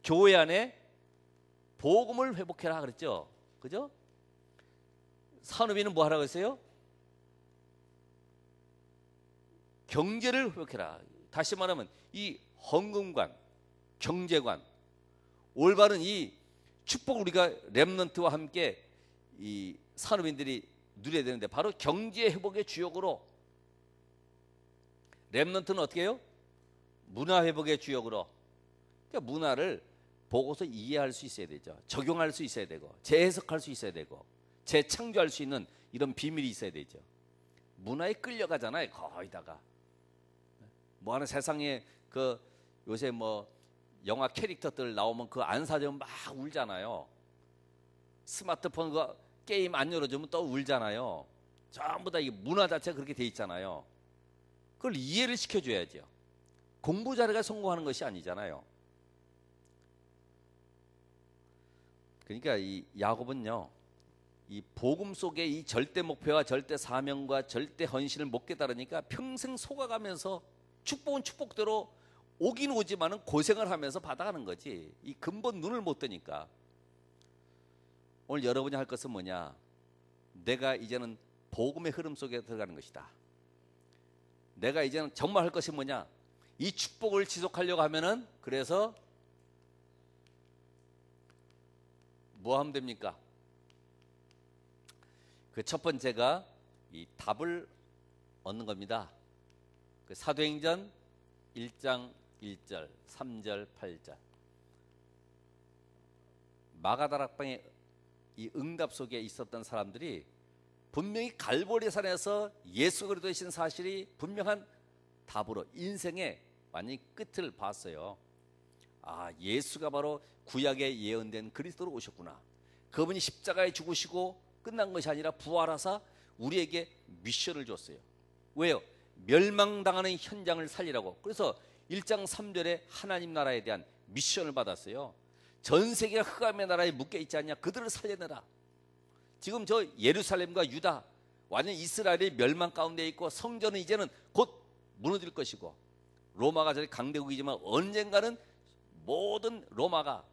교회 안에 복음을 회복해라 그랬죠. 그죠? 산업인은 뭐 하라고 했어요? 경제를 회복해라. 다시 말하면 이 헌금관, 경제관, 올바른 이 축복을 우리가 렘넌트와 함께 이 산업인들이 누려야 되는데, 바로 경제 회복의 주역으로 렘넌트는 어떻게 해요? 문화 회복의 주역으로. 그러니까 문화를 보고서 이해할 수 있어야 되죠. 적용할 수 있어야 되고, 재해석할 수 있어야 되고, 재창조할 수 있는 이런 비밀이 있어야 되죠. 문화에 끌려가잖아요, 거의다가. 뭐 하는 세상에 그 요새 뭐 영화 캐릭터들 나오면 그 안 사주면 막 울잖아요. 스마트폰 그 게임 안 열어주면 또 울잖아요. 전부 다 이 문화 자체가 그렇게 돼 있잖아요. 그걸 이해를 시켜줘야죠. 공부 잘해가 성공하는 것이 아니잖아요. 그러니까 이 야곱은요, 이 복음 속에 이 절대 목표와 절대 사명과 절대 헌신을 못 깨달으니까 평생 속아가면서 축복은 축복대로 오긴 오지만은 고생을 하면서 받아가는 거지. 이 근본 눈을 못 뜨니까. 오늘 여러분이 할 것은 뭐냐? 내가 이제는 복음의 흐름 속에 들어가는 것이다. 내가 이제는 정말 할 것이 뭐냐? 이 축복을 지속하려고 하면은, 그래서 뭐 하면 됩니까? 그 첫 번째가 이 답을 얻는 겁니다. 그 사도행전 1장 1절, 3절, 8절. 마가다락방의 이 응답 속에 있었던 사람들이 분명히 갈보리산에서 예수 그리스도이신 사실이 분명한 답으로 인생의 완전히 끝을 봤어요. 아, 예수가 바로 구약에 예언된 그리스도로 오셨구나. 그분이 십자가에 죽으시고 끝난 것이 아니라 부활하사 우리에게 미션을 줬어요. 왜요? 멸망당하는 현장을 살리라고. 그래서 1장 3절에 하나님 나라에 대한 미션을 받았어요. 전 세계가 흑암의 나라에 묶여 있지 않냐? 그들을 살려내라. 지금 저 예루살렘과 유다, 완전히 이스라엘이 멸망 가운데 있고, 성전은 이제는 곧 무너질 것이고, 로마가 저희 강대국이지만 언젠가는 모든 로마가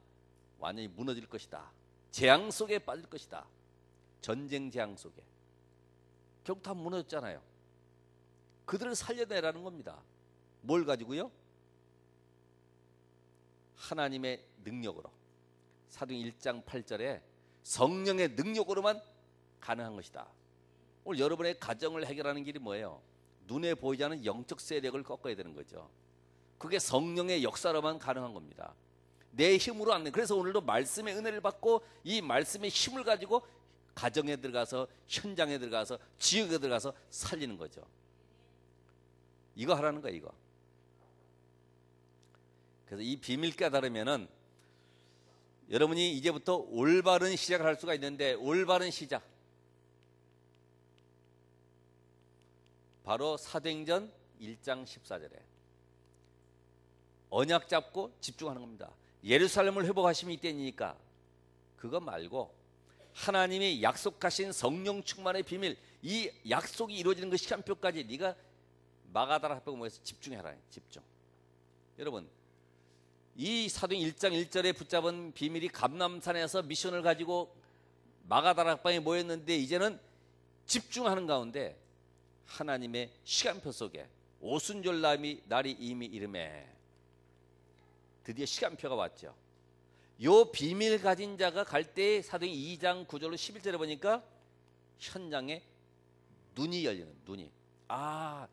완전히 무너질 것이다. 재앙 속에 빠질 것이다. 전쟁 재앙 속에. 결국 다 무너졌잖아요. 그들을 살려내라는 겁니다. 뭘 가지고요? 하나님의 능력으로. 사도행 1장 8절에 성령의 능력으로만 가능한 것이다. 오늘 여러분의 가정을 해결하는 길이 뭐예요? 눈에 보이지 않는 영적 세력을 꺾어야 되는 거죠. 그게 성령의 역사로만 가능한 겁니다. 내 힘으로 안 돼. 그래서 오늘도 말씀의 은혜를 받고 이 말씀의 힘을 가지고 가정에 들어가서, 현장에 들어가서, 지역에 들어가서 살리는 거죠. 이거 하라는 거예요, 이거. 그래서 이 비밀 깨달으면은 여러분이 이제부터 올바른 시작을 할 수가 있는데, 올바른 시작, 바로 사도행전 1장 14절에 언약 잡고 집중하는 겁니다. 예루살렘을 회복하심이 이때니까 그거 말고 하나님이 약속하신 성령 충만의 비밀, 이 약속이 이루어지는 그 시간표까지 네가 마가다락방에 모여서 집중해라. 집중. 여러분, 이 사도행 1장 1절에 붙잡은 비밀이 감람산에서 미션을 가지고 마가다락방에 모였는데, 이제는 집중하는 가운데 하나님의 시간표 속에 오순절 날이 이미 이름에 드디어 시간표가 왔죠. 요 비밀 가진 자가 갈 때 사도행 2장 9절로 11절에 보니까 현장에 눈이 열리는, 눈이, 아,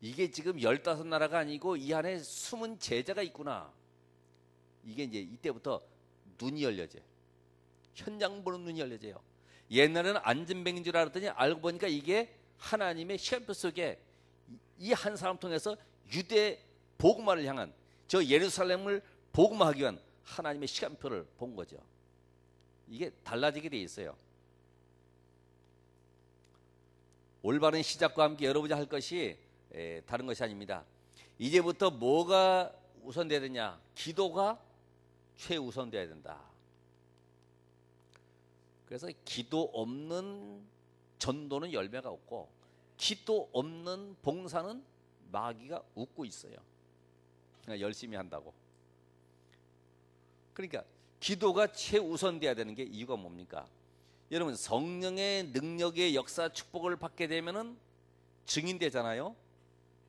이게 지금 15나라가 아니고 이 안에 숨은 제자가 있구나. 이게 이제 이때부터 눈이 열려져요. 현장 보는 눈이 열려져요. 옛날에는 안전뱅인 줄 알았더니 알고 보니까 이게 하나님의 시간표 속에 이 한 사람 통해서 유대 복음화를 향한, 저 예루살렘을 복음화하기 위한 하나님의 시간표를 본 거죠. 이게 달라지게 돼 있어요. 올바른 시작과 함께 여러분이 할 것이 다른 것이 아닙니다. 이제부터 뭐가 우선돼야 되냐? 기도가 최우선돼야 된다. 그래서 기도 없는 전도는 열매가 없고, 기도 없는 봉사는 마귀가 웃고 있어요. 그냥 열심히 한다고. 그러니까 기도가 최우선돼야 되는 게 이유가 뭡니까? 여러분, 성령의 능력의 역사 축복을 받게 되면은 증인되잖아요.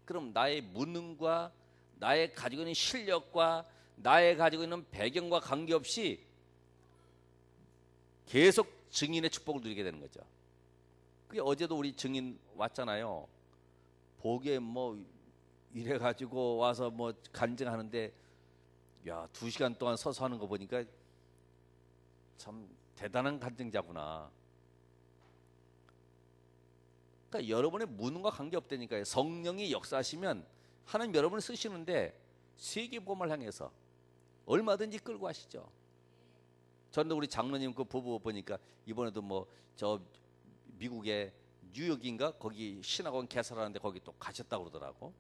그럼 나의 무능과 나의 가지고 있는 실력과 나의 가지고 있는 배경과 관계없이 계속 증인의 축복을 누리게 되는 거죠. 그게 어제도 우리 증인 왔잖아요. 복에 뭐 이래가지고 와서 뭐 간증하는데, 야, 2시간 동안 서서 하는 거 보니까 참 대단한 간증자구나. 그러니까 여러분의 무능과 관계없다니까요. 성령이 역사하시면 하나님 여러분을 쓰시는데 세계복음을 향해서 얼마든지 끌고 가시죠. 저는 우리 장로님 그 부부 보니까 이번에도 뭐 저 미국의 뉴욕인가 거기 신학원 개설하는데 거기 또 가셨다고 그러더라고.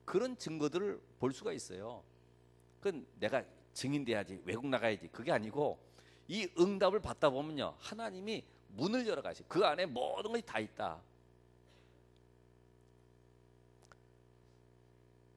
그런 증거들을 볼 수가 있어요. 그건 내가 증인돼야지, 외국 나가야지, 그게 아니고 이 응답을 받다 보면요, 하나님이 문을 열어 가시. 그 안에 모든 것이 다 있다.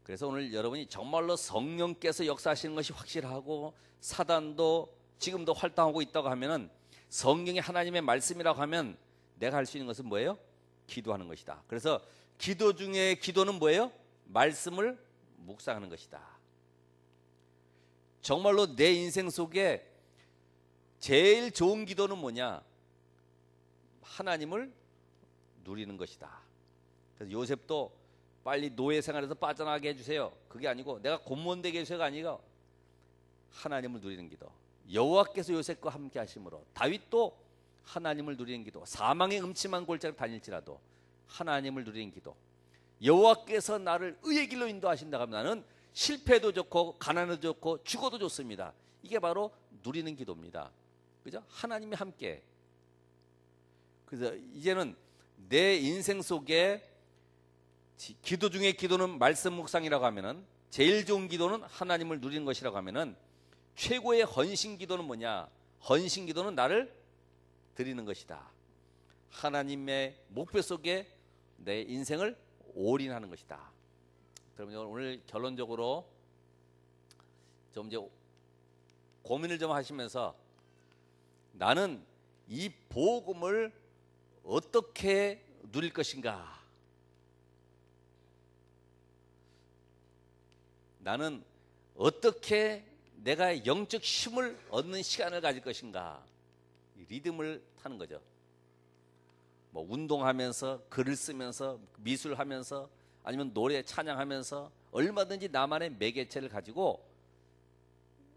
그래서 오늘 여러분이 정말로 성령께서 역사하시는 것이 확실하고 사단도 지금도 활동하고 있다고 하면은, 성령이 하나님의 말씀이라고 하면 내가 할 수 있는 것은 뭐예요? 기도하는 것이다. 그래서 기도 중에 기도는 뭐예요? 말씀을 묵상하는 것이다. 정말로 내 인생 속에 제일 좋은 기도는 뭐냐? 하나님을 누리는 것이다. 그래서 요셉도 빨리 노예 생활에서 빠져나가게 해주세요. 그게 아니고 내가 공무원 되게 해주세요가 아니고 하나님을 누리는 기도. 여호와께서 요셉과 함께 하심으로, 다윗도 하나님을 누리는 기도. 사망의 음침한 골짜기를 다닐지라도 하나님을 누리는 기도. 여호와께서 나를 의의 길로 인도하신다 하면 나는 실패도 좋고 가난도 좋고 죽어도 좋습니다. 이게 바로 누리는 기도입니다. 그죠? 하나님이 함께. 그래서 이제는 내 인생 속에 기도 중에 기도는 말씀 묵상이라고 하면은, 제일 좋은 기도는 하나님을 누리는 것이라고 하면은, 최고의 헌신 기도는 뭐냐? 헌신 기도는 나를 드리는 것이다. 하나님의 목표 속에 내 인생을 올인하는 것이다. 그러면 오늘 결론적으로 좀 이제 고민을 좀 하시면서, 나는 이 복음을 어떻게 누릴 것인가? 나는 어떻게 내가 영적 힘을 얻는 시간을 가질 것인가? 리듬을 타는 거죠. 뭐 운동하면서, 글을 쓰면서, 미술하면서, 아니면 노래 찬양하면서 얼마든지 나만의 매개체를 가지고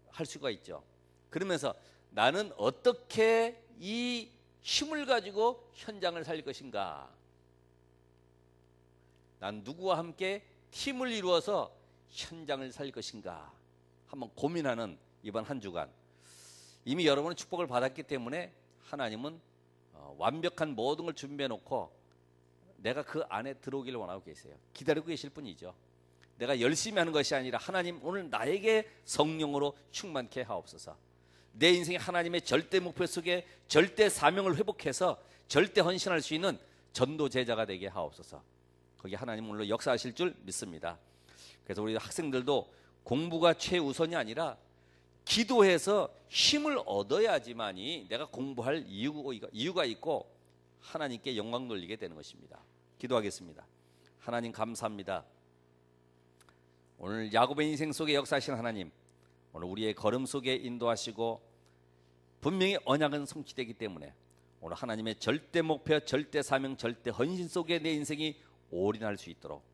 할 수가 있죠. 그러면서 나는 어떻게 이 힘을 가지고 현장을 살릴 것인가? 난 누구와 함께 팀을 이루어서 현장을 살릴 것인가? 한번 고민하는 이번 한 주간. 이미 여러분은 축복을 받았기 때문에 하나님은 완벽한 모든 걸 준비해 놓고 내가 그 안에 들어오기를 원하고 계세요. 기다리고 계실 뿐이죠. 내가 열심히 하는 것이 아니라, 하나님 오늘 나에게 성령으로 충만케 하옵소서. 내 인생의 하나님의 절대 목표 속에 절대 사명을 회복해서 절대 헌신할 수 있는 전도 제자가 되게 하옵소서. 거기 하나님 오늘 역사하실 줄 믿습니다. 그래서 우리 학생들도 공부가 최우선이 아니라 기도해서 힘을 얻어야지만이 내가 공부할 이유가 있고 하나님께 영광 돌리게 되는 것입니다. 기도하겠습니다. 하나님 감사합니다. 오늘 야곱의 인생 속에 역사하신 하나님, 오늘 우리의 걸음 속에 인도하시고 분명히 언약은 성취되기 때문에 오늘 하나님의 절대 목표, 절대 사명, 절대 헌신 속에 내 인생이 올인할 수 있도록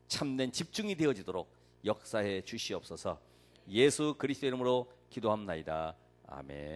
참된 집중이 되어지도록 역사해 주시옵소서. 예수 그리스도의 이름으로 기도합나이다. 아멘.